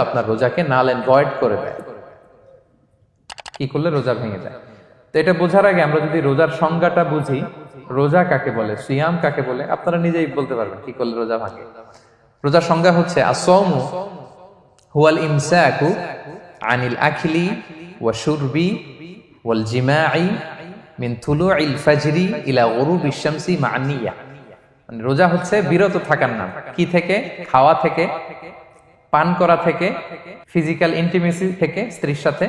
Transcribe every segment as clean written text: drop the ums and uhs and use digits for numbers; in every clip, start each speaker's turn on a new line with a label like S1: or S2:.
S1: আপনার রোজাকে নাল and void করে দেয়। কি করলে রোজা ভেঙে যায়? তো এটা বোঝার আগে আমরা যদি রোজার সংজ্ঞাটা বুঝি, রোজা কাকে বলে, সিয়াম কাকে বলে, আপনারা নিজেই বলতে পারবেন কি করলে রোজা ভাঙে। রোজার সংজ্ঞা হচ্ছে আসওমু হুয়াল ইমসাকু আনিল আখলি ওয়া শুরবি ওয়াল জিমাই মিন তুলুইল ফাজরি ইলা গুরুবিশ শামসি মা'আন নিয়্যাহ। মানে রোজা হচ্ছে বিরত থাকার নাম। কি থেকে? খাওয়া থেকে, পান করা থেকে, ফিজিক্যাল ইন্টিমেসি থেকে স্ত্রীর সাথে,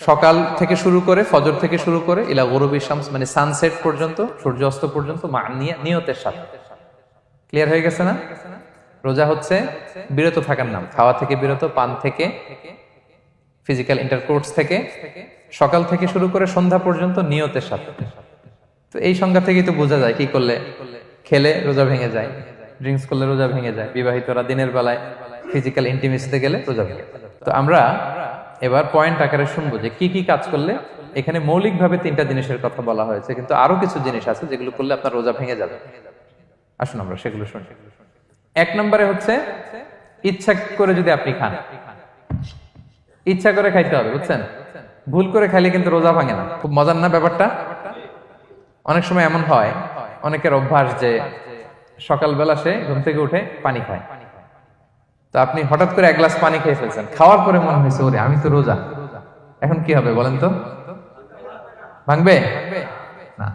S1: সকাল থেকে শুরু করে, ফজর থেকে শুরু করে ইলা গুরুবিশ শামস মানে সানসেট পর্যন্ত, সূর্যাস্ত পর্যন্ত নিয়তের সাথে। ক্লিয়ার হয়ে গেছে না? রোজা হচ্ছে বিরত থাকার নাম। খাওয়া থেকে বিরত, পান থেকে, ফিজিক্যাল ইন্টারকোর্স থেকে, সকাল থেকে শুরু করে সন্ধ্যা পর্যন্ত নিয়তের সাথে। তো এই সংজ্ঞা থেকেই তো বোঝা যায় কি করলে, খেলে রোজা ভেঙে যায়, ড্রিঙ্কস করলে রোজা ভেঙে যায়, বিবাহিতরা দিনের বেলায় ফিজিক্যাল ইন্টিমেসিতে গেলে রোজা ভেঙে যায়। তো আমরা এবার পয়েন্ট আকারে শুনবো যে কি কি কাজ করলে। এখানে মৌলিকভাবে 3টা জিনিসের কথা বলা হয়েছে, কিন্তু আরো কিছু জিনিস আছে যেগুলো করলে আপনার রোজা ভেঙে যাবে। আসুন আমরা সেগুলো শুনি। 1 নম্বরে হচ্ছে ইচ্ছা করে যদি আপনি খান, ইচ্ছা করে খাইতে হবে, বুঝছেন? ভুল করে খাইলে কিন্তু রোজা ভাঙে না। খুব মজার না ব্যাপারটা? অনেক সময় এমন হয়, অনেকের অভ্যাস যে সকালবেলা সে ঘুম থেকে উঠে পানি খায়। তো আপনি হঠাৎ করে 1 গ্লাস পানি খেয়ে ফেলছেন, খাওয়ার পরে মনে হয়েছে ওরে আমি তো রোজা, এখন কি হবে বলেন তো? ভাঙবে না?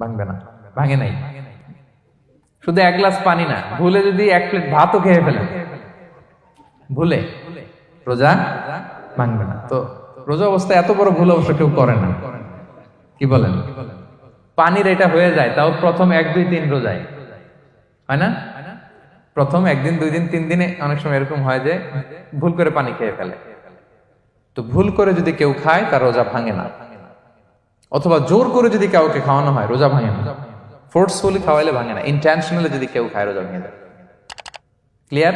S1: ভাঙবে না, ভাঙে নাই। শুধু 1 গ্লাস পানি না, ভুলে যদি 1 প্লেট ভাতও খেয়ে ফেলেন, ভুলে, রোজা ভাঙবে না। তো রোজা অবস্থায় এত বড় ভুল অবশ্য কেউ করে না, কি বলেন? পানির এটা হয়ে যায়, তাও প্রথম 1, 2, 3 রোজায় হয় না? প্রথম 1 দিন, 2 দিন, 3 দিনে অনেক সময় এরকম হয় যে ভুল করে পানি খেয়ে ফেলে। তো ভুল করে যদি কেউ খায় তার রোজা ভাঙে না। অথবা জোর করে যদি কাউকে খাওয়ানো হয় রোজা ভাঙে না। ফোর্সফুলি খাওয়াইলে ভাঙে না। ইন্টেনশনালি যদি কেউ খায় রোজা ভেঙে যায়। ক্লিয়ার?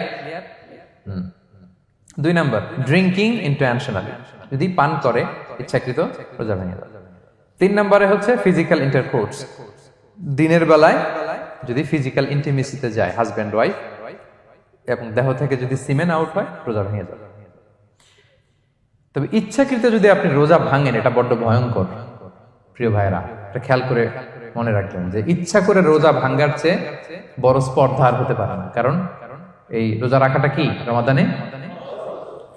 S1: 2 নাম্বার, ড্রিঙ্কিং ইন্টেনশনালি, যদি পান করে ইচ্ছাকৃত, রোজা ভেঙে যায়। 3 নম্বরে হচ্ছে ফিজিক্যাল ইন্টারকোর্স, দিনের বেলায় যদি ফিজিক্যাল ইন্টিমেসিতে যায় হাজব্যান্ড ওয়াইফ, এবং দেহ থেকে যদি সিমেন আউট হয় রোজা ভেঙে যায়। তবে ইচ্ছাকৃত যদি আপনি রোজা ভাঙেন, এটা বড্ড ভয়ঙ্কর প্রিয় ভাইরা। এটা খেয়াল করে মনে রাখবেন যে ইচ্ছা করে রোজা ভাঙার চেয়ে বড় স্পর্ধা আর হতে পারে না। কারণ এই রোজা রাখাটা কি রমাদানে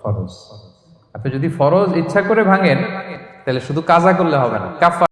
S1: ফরজ। আপনি যদি ফরজ ইচ্ছা করে ভাঙেন তাহলে শুধু কাজা করলে হবে না, কাফারা